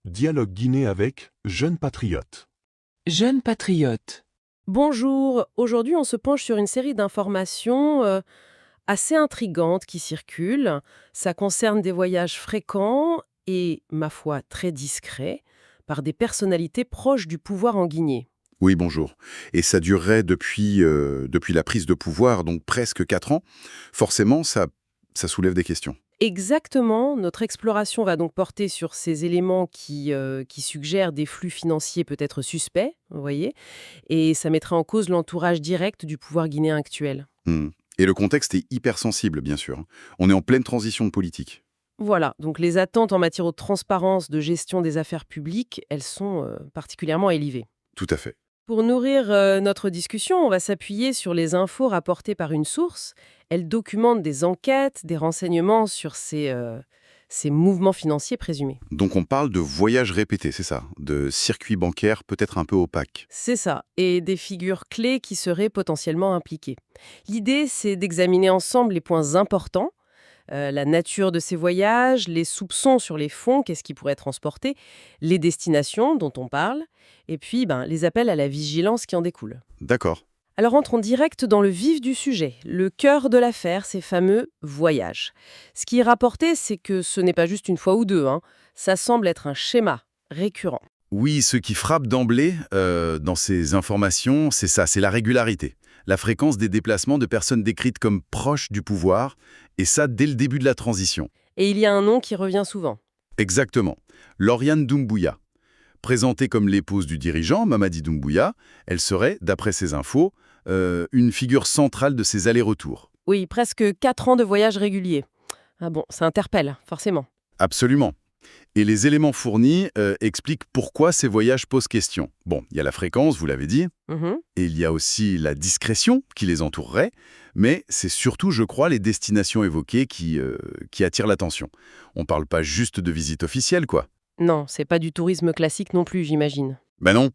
Dialogue Guinée avec Jeunes Patriotes. Jeunes patriotes. Bonjour, aujourd'hui on se penche sur une série d'informations assez intrigantes qui circulent. Ça concerne des voyages fréquents et, ma foi, très discrets par des personnalités proches du pouvoir en Guinée. Oui, bonjour. Et ça durerait depuis la prise de pouvoir, donc presque 4 ans. Forcément, ça soulève des questions. Exactement, notre exploration va donc porter sur ces éléments qui suggèrent des flux financiers peut-être suspects, vous voyez, et ça mettra en cause l'entourage direct du pouvoir guinéen actuel. Hmm. Et le contexte est hypersensible, bien sûr. On est en pleine transition de politique. Voilà, donc les attentes en matière de transparence, de gestion des affaires publiques, elles sont particulièrement élevées. Tout à fait. Pour nourrir notre discussion, on va s'appuyer sur les infos rapportées par une source. Elle documente des enquêtes, des renseignements sur ces mouvements financiers présumés. Donc on parle de voyages répétés, c'est ça? De circuits bancaires peut-être un peu opaques. C'est ça, et des figures clés qui seraient potentiellement impliquées. L'idée, c'est d'examiner ensemble les points importants, la nature de ces voyages, les soupçons sur les fonds, qu'est-ce qui pourrait être transporté, les destinations dont on parle, et puis les appels à la vigilance qui en découlent. D'accord. Alors entrons direct dans le vif du sujet, le cœur de l'affaire, ces fameux voyages. Ce qui est rapporté, c'est que ce n'est pas juste une fois ou deux, ça semble être un schéma récurrent. Oui, ce qui frappe d'emblée dans ces informations, c'est ça, c'est la régularité. La fréquence des déplacements de personnes décrites comme proches du pouvoir, et ça dès le début de la transition. Et il y a un nom qui revient souvent. Exactement. Lauriane Doumbouya. Présentée comme l'épouse du dirigeant, Mamadi Doumbouya, elle serait, d'après ces infos, une figure centrale de ces allers-retours. Oui, presque 4 ans de voyage réguliers. Ah bon, ça interpelle, forcément. Absolument. Et les éléments fournis expliquent pourquoi ces voyages posent question. Bon, il y a la fréquence, vous l'avez dit, Mhm. et il y a aussi la discrétion qui les entourerait, mais c'est surtout, je crois, les destinations évoquées qui attirent l'attention. On parle pas juste de visite officielle, quoi. Non, c'est pas du tourisme classique non plus, j'imagine. Ben non.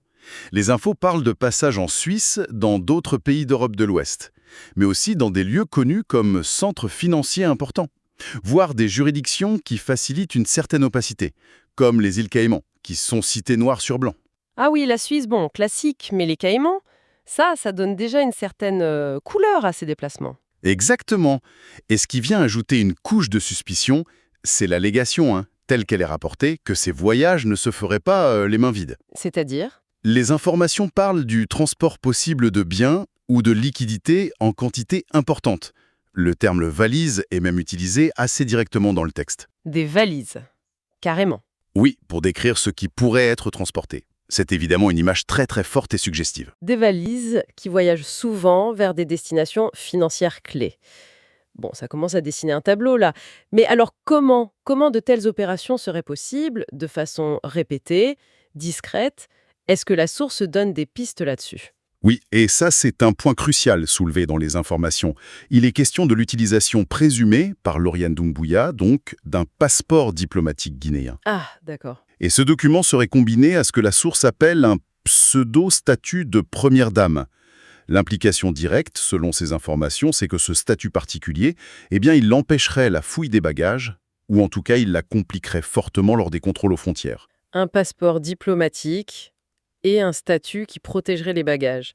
Les infos parlent de passages en Suisse, dans d'autres pays d'Europe de l'Ouest, mais aussi dans des lieux connus comme centres financiers importants, voire des juridictions qui facilitent une certaine opacité, comme les îles Caïmans, qui sont citées noir sur blanc. Ah oui, la Suisse, bon, classique, mais les Caïmans, ça donne déjà une certaine couleur à ces déplacements. Exactement. Et ce qui vient ajouter une couche de suspicion, c'est l'allégation, telle qu'elle est rapportée, que ces voyages ne se feraient pas les mains vides. C'est-à-dire? Les informations parlent du transport possible de biens ou de liquidités en quantité importante. Le terme valise est même utilisé assez directement dans le texte. Des valises. Carrément. Oui, pour décrire ce qui pourrait être transporté. C'est évidemment une image très très forte et suggestive. Des valises qui voyagent souvent vers des destinations financières clés. Bon, ça commence à dessiner un tableau là. Mais alors comment de telles opérations seraient possibles de façon répétée, discrète? Est-ce que la source donne des pistes là-dessus? Oui, et ça c'est un point crucial soulevé dans les informations. Il est question de l'utilisation présumée par Lauriane Doumbouya, donc, d'un passeport diplomatique guinéen. Ah, d'accord. Et ce document serait combiné à ce que la source appelle un pseudo-statut de première dame. L'implication directe, selon ces informations, c'est que ce statut particulier, il empêcherait la fouille des bagages, ou en tout cas, il la compliquerait fortement lors des contrôles aux frontières. Un passeport diplomatique et un statut qui protégerait les bagages.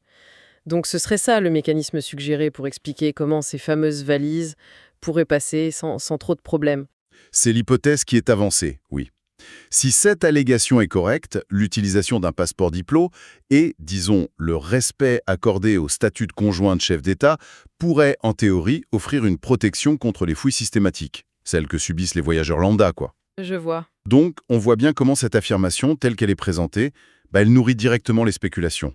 Donc ce serait ça le mécanisme suggéré pour expliquer comment ces fameuses valises pourraient passer sans trop de problèmes. C'est l'hypothèse qui est avancée, oui. Si cette allégation est correcte, l'utilisation d'un passeport diplo et, disons, le respect accordé au statut de conjoint de chef d'État pourrait, en théorie, offrir une protection contre les fouilles systématiques, celles que subissent les voyageurs lambda, quoi. Je vois. Donc, on voit bien comment cette affirmation, telle qu'elle est présentée, elle nourrit directement les spéculations.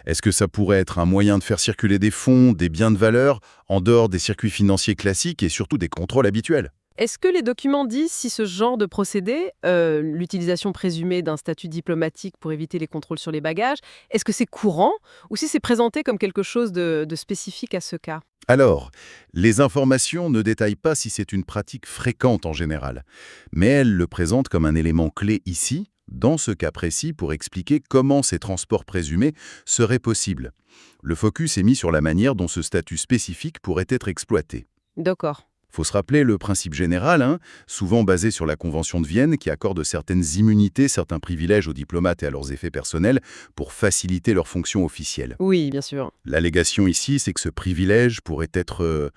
Est-ce que ça pourrait être un moyen de faire circuler des fonds, des biens de valeur, en dehors des circuits financiers classiques et surtout des contrôles habituels? Est-ce que les documents disent si ce genre de procédé, l'utilisation présumée d'un statut diplomatique pour éviter les contrôles sur les bagages, est-ce que c'est courant ou si c'est présenté comme quelque chose de spécifique à ce cas? Alors, les informations ne détaillent pas si c'est une pratique fréquente en général, mais elles le présentent comme un élément clé ici, dans ce cas précis, pour expliquer comment ces transports présumés seraient possibles. Le focus est mis sur la manière dont ce statut spécifique pourrait être exploité. D'accord. Faut se rappeler le principe général, souvent basé sur la Convention de Vienne, qui accorde certaines immunités, certains privilèges aux diplomates et à leurs effets personnels pour faciliter leurs fonctions officielles. Oui, bien sûr. L'allégation ici, c'est que ce privilège pourrait être,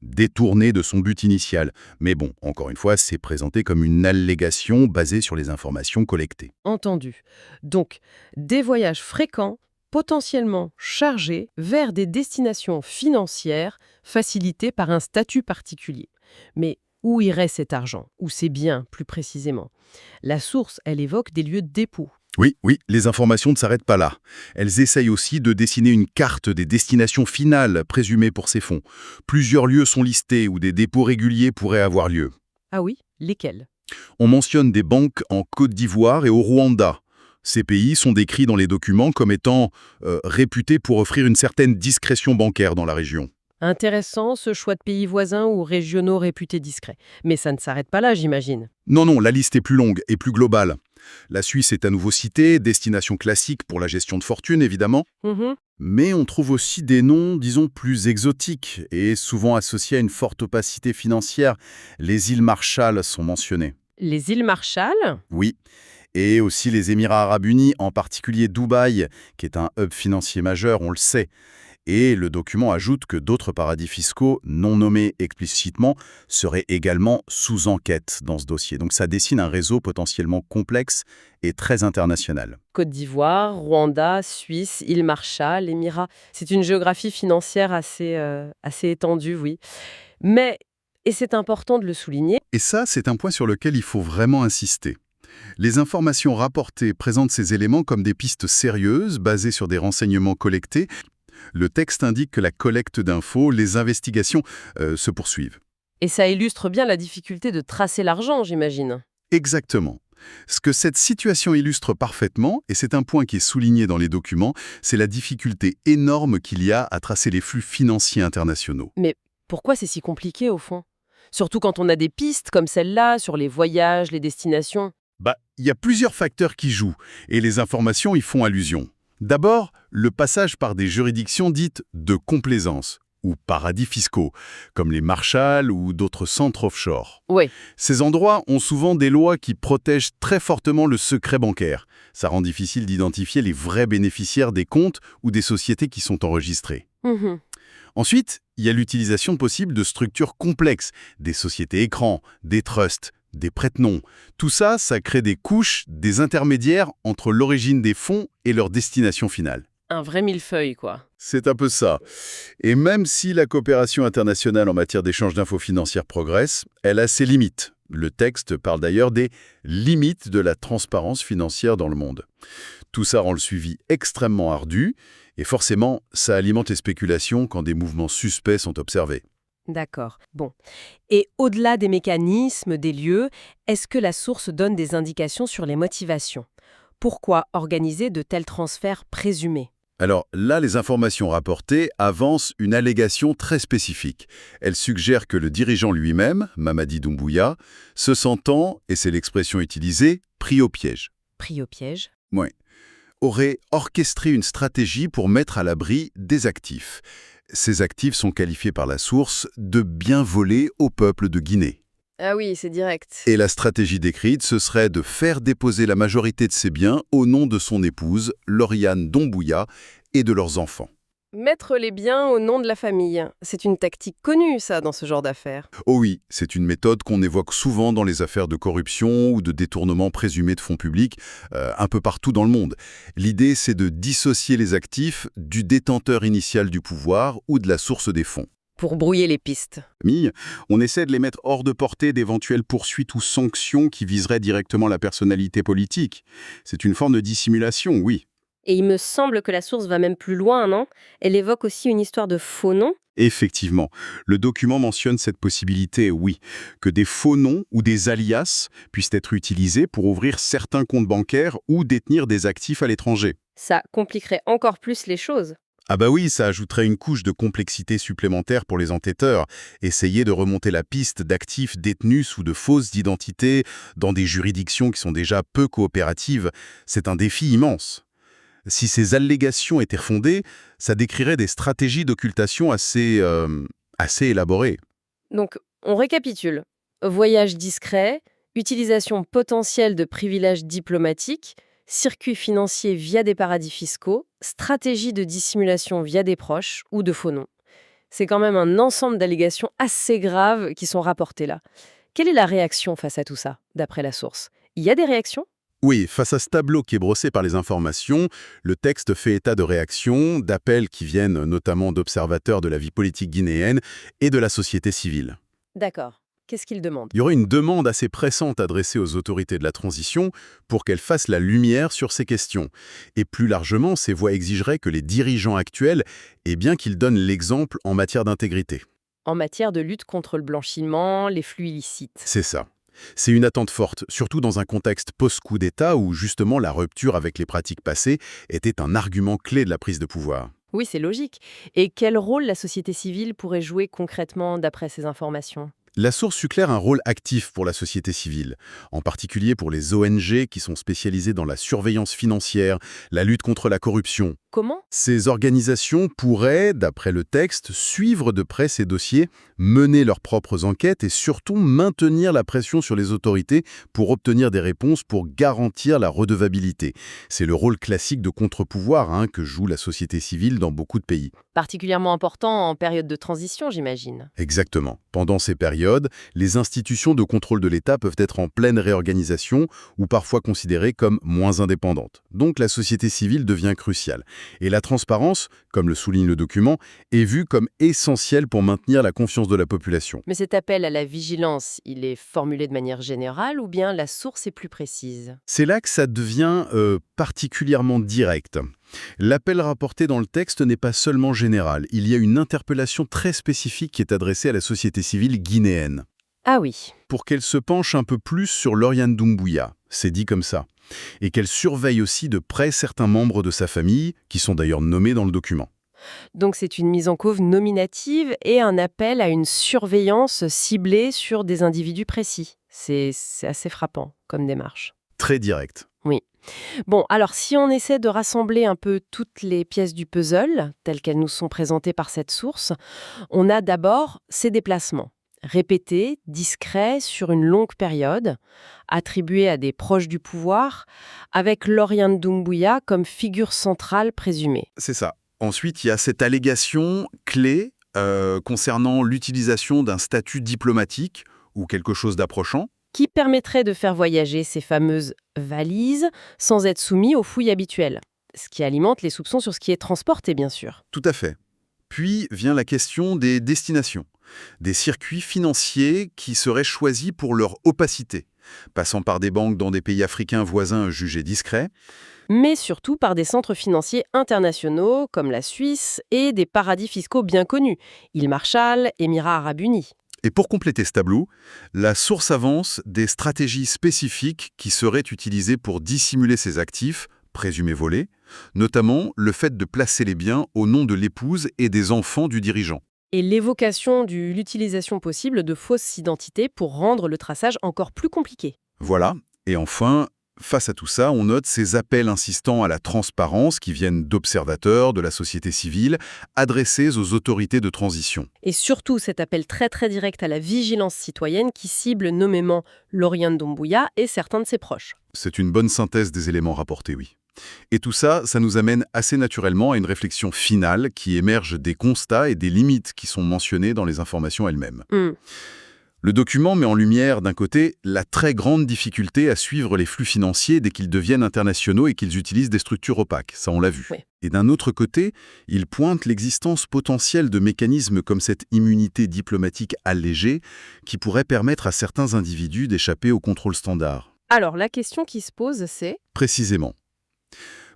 détourné de son but initial. Mais bon, encore une fois, c'est présenté comme une allégation basée sur les informations collectées. Entendu. Donc, des voyages fréquents, potentiellement chargés vers des destinations financières facilitées par un statut particulier. Mais où irait cet argent? Ou ces biens, plus précisément? La source, elle évoque des lieux de dépôt. Oui, les informations ne s'arrêtent pas là. Elles essayent aussi de dessiner une carte des destinations finales présumées pour ces fonds. Plusieurs lieux sont listés où des dépôts réguliers pourraient avoir lieu. Ah oui, lesquels? On mentionne des banques en Côte d'Ivoire et au Rwanda. Ces pays sont décrits dans les documents comme étant réputés pour offrir une certaine discrétion bancaire dans la région. Intéressant, ce choix de pays voisins ou régionaux réputés discrets. Mais ça ne s'arrête pas là, j'imagine. Non, la liste est plus longue et plus globale. La Suisse est à nouveau citée, destination classique pour la gestion de fortune, évidemment. Mhm. Mais on trouve aussi des noms, disons, plus exotiques et souvent associés à une forte opacité financière. Les îles Marshall sont mentionnées. Les îles Marshall? Oui. Et aussi les Émirats arabes unis, en particulier Dubaï, qui est un hub financier majeur, on le sait. Et le document ajoute que d'autres paradis fiscaux, non nommés explicitement, seraient également sous enquête dans ce dossier. Donc ça dessine un réseau potentiellement complexe et très international. Côte d'Ivoire, Rwanda, Suisse, îles Marshall, Émirats. C'est une géographie financière assez étendue, oui. Mais, et c'est important de le souligner, Et ça, c'est un point sur lequel il faut vraiment insister. Les informations rapportées présentent ces éléments comme des pistes sérieuses, basées sur des renseignements collectés. Le texte indique que la collecte d'infos, les investigations se poursuivent. et ça illustre bien la difficulté de tracer l'argent, j'imagine. Exactement. Ce que cette situation illustre parfaitement, et c'est un point qui est souligné dans les documents, c'est la difficulté énorme qu'il y a à tracer les flux financiers internationaux. Mais pourquoi c'est si compliqué, au fond? Surtout quand on a des pistes comme celle-là sur les voyages, les destinations. Il y a plusieurs facteurs qui jouent, et les informations y font allusion. D'abord, le passage par des juridictions dites de complaisance, ou paradis fiscaux, comme les Marshall ou d'autres centres offshore. Oui, Ces endroits ont souvent des lois qui protègent très fortement le secret bancaire. Ça rend difficile d'identifier les vrais bénéficiaires des comptes ou des sociétés qui sont enregistrées. mhm. Ensuite, il y a l'utilisation possible de structures complexes, des sociétés écrans, des trusts, des prête-noms. Tout ça, ça crée des couches, des intermédiaires entre l'origine des fonds et leur destination finale. Un vrai millefeuille, quoi. C'est un peu ça. Et même si la coopération internationale en matière d'échange d'infos financières progresse, elle a ses limites. Le texte parle d'ailleurs des limites de la transparence financière dans le monde. Tout ça rend le suivi extrêmement ardu, et forcément, ça alimente les spéculations quand des mouvements suspects sont observés. D'accord. Bon. Et au-delà des mécanismes, des lieux, est-ce que la source donne des indications sur les motivations? Pourquoi organiser de tels transferts présumés? Alors là, les informations rapportées avancent une allégation très spécifique. Elle suggère que le dirigeant lui-même, Mamadi Doumbouya, se sentant, et c'est l'expression utilisée, pris au piège. Pris au piège? Oui. Aurait orchestré une stratégie pour mettre à l'abri des actifs. Ces actifs sont qualifiés par la source de biens volés au peuple de Guinée. Ah oui, c'est direct. Et la stratégie décrite, ce serait de faire déposer la majorité de ses biens au nom de son épouse, Lauriane Doumbouya, et de leurs enfants. Mettre les biens au nom de la famille. C'est une tactique connue, ça, dans ce genre d'affaires. Oh oui, c'est une méthode qu'on évoque souvent dans les affaires de corruption ou de détournement présumé de fonds publics, un peu partout dans le monde. L'idée, c'est de dissocier les actifs du détenteur initial du pouvoir ou de la source des fonds. Pour brouiller les pistes. On essaie de les mettre hors de portée d'éventuelles poursuites ou sanctions qui viseraient directement la personnalité politique. C'est une forme de dissimulation, oui. Et il me semble que la source va même plus loin, non? Elle évoque aussi une histoire de faux noms. Effectivement, le document mentionne cette possibilité, oui, que des faux noms ou des alias puissent être utilisés pour ouvrir certains comptes bancaires ou détenir des actifs à l'étranger. Ça compliquerait encore plus les choses. Ah bah oui, ça ajouterait une couche de complexité supplémentaire pour les enquêteurs. Essayer de remonter la piste d'actifs détenus sous de fausses identités dans des juridictions qui sont déjà peu coopératives, c'est un défi immense. Si ces allégations étaient fondées, ça décrirait des stratégies d'occultation assez élaborées. Donc, on récapitule. Voyage discret, utilisation potentielle de privilèges diplomatiques, circuits financiers via des paradis fiscaux, stratégie de dissimulation via des proches ou de faux noms. C'est quand même un ensemble d'allégations assez graves qui sont rapportées là. Quelle est la réaction face à tout ça, d'après la source? Il y a des réactions? Oui, face à ce tableau qui est brossé par les informations, le texte fait état de réactions, d'appels qui viennent notamment d'observateurs de la vie politique guinéenne et de la société civile. D'accord. Qu'est-ce qu'il demande? Il y aurait une demande assez pressante adressée aux autorités de la transition pour qu'elles fassent la lumière sur ces questions. Et plus largement, ces voix exigeraient que les dirigeants actuels, bien qu'ils donnent l'exemple en matière d'intégrité. En matière de lutte contre le blanchiment, les flux illicites. C'est ça. C'est une attente forte, surtout dans un contexte post-coup d'État où justement la rupture avec les pratiques passées était un argument clé de la prise de pouvoir. Oui, c'est logique. Et quel rôle la société civile pourrait jouer concrètement d'après ces informations? La source suggère un rôle actif pour la société civile, en particulier pour les ONG qui sont spécialisées dans la surveillance financière, la lutte contre la corruption. Comment? Ces organisations pourraient, d'après le texte, suivre de près ces dossiers, mener leurs propres enquêtes et surtout maintenir la pression sur les autorités pour obtenir des réponses pour garantir la redevabilité. C'est le rôle classique de contre-pouvoir que joue la société civile dans beaucoup de pays. Particulièrement important en période de transition, j'imagine. Exactement. Pendant ces périodes, les institutions de contrôle de l'État peuvent être en pleine réorganisation ou parfois considérées comme moins indépendantes. Donc la société civile devient cruciale. Et la transparence, comme le souligne le document, est vue comme essentielle pour maintenir la confiance de la population. Mais cet appel à la vigilance, il est formulé de manière générale ou bien la source est plus précise? C'est là que ça devient particulièrement direct. L'appel rapporté dans le texte n'est pas seulement général, il y a une interpellation très spécifique qui est adressée à la société civile guinéenne. Ah oui. Pour qu'elle se penche un peu plus sur Lauriane Doumbouya, c'est dit comme ça, et qu'elle surveille aussi de près certains membres de sa famille, qui sont d'ailleurs nommés dans le document. Donc c'est une mise en cause nominative et un appel à une surveillance ciblée sur des individus précis. C'est assez frappant comme démarche. Très direct. Oui. Bon, alors si on essaie de rassembler un peu toutes les pièces du puzzle, telles qu'elles nous sont présentées par cette source, on a d'abord ces déplacements, répétés, discrets, sur une longue période, attribués à des proches du pouvoir, avec Lauriane Doumbouya comme figure centrale présumée. C'est ça. Ensuite, il y a cette allégation clé concernant l'utilisation d'un statut diplomatique ou quelque chose d'approchant. Qui permettrait de faire voyager ces fameuses valises sans être soumis aux fouilles habituelles. Ce qui alimente les soupçons sur ce qui est transporté, bien sûr. Tout à fait. Puis vient la question des destinations, des circuits financiers qui seraient choisis pour leur opacité, passant par des banques dans des pays africains voisins jugés discrets. Mais surtout par des centres financiers internationaux comme la Suisse et des paradis fiscaux bien connus, îles Marshall, Émirats arabes unis. Et pour compléter ce tableau, la source avance des stratégies spécifiques qui seraient utilisées pour dissimuler ces actifs, présumés volés, notamment le fait de placer les biens au nom de l'épouse et des enfants du dirigeant. Et l'évocation de l'utilisation possible de fausses identités pour rendre le traçage encore plus compliqué. Voilà. Et enfin, face à tout ça, on note ces appels insistant à la transparence qui viennent d'observateurs, de la société civile, adressés aux autorités de transition. Et surtout cet appel très très direct à la vigilance citoyenne qui cible nommément Lauriane Doumbouya et certains de ses proches. C'est une bonne synthèse des éléments rapportés, oui. Et tout ça, ça nous amène assez naturellement à une réflexion finale qui émerge des constats et des limites qui sont mentionnées dans les informations elles-mêmes. Le document met en lumière, d'un côté, la très grande difficulté à suivre les flux financiers dès qu'ils deviennent internationaux et qu'ils utilisent des structures opaques, ça on l'a vu. Oui. Et d'un autre côté, il pointe l'existence potentielle de mécanismes comme cette immunité diplomatique allégée qui pourrait permettre à certains individus d'échapper au contrôle standard. Alors la question qui se pose c'est... Précisément.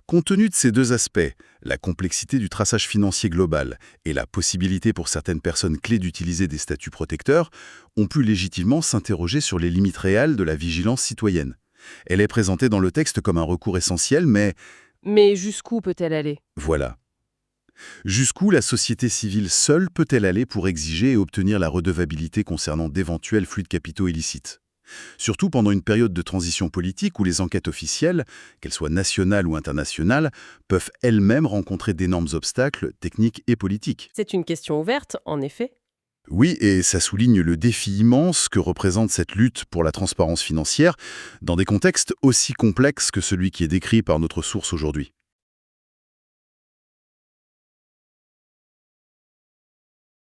Compte tenu de ces deux aspects, la complexité du traçage financier global et la possibilité pour certaines personnes clés d'utiliser des statuts protecteurs, on peut légitimement s'interroger sur les limites réelles de la vigilance citoyenne. Elle est présentée dans le texte comme un recours essentiel, mais... Mais jusqu'où peut-elle aller? Voilà. Jusqu'où la société civile seule peut-elle aller pour exiger et obtenir la redevabilité concernant d'éventuels flux de capitaux illicites ? Surtout pendant une période de transition politique où les enquêtes officielles, qu'elles soient nationales ou internationales, peuvent elles-mêmes rencontrer d'énormes obstacles techniques et politiques. C'est une question ouverte, en effet. Oui, et ça souligne le défi immense que représente cette lutte pour la transparence financière dans des contextes aussi complexes que celui qui est décrit par notre source aujourd'hui.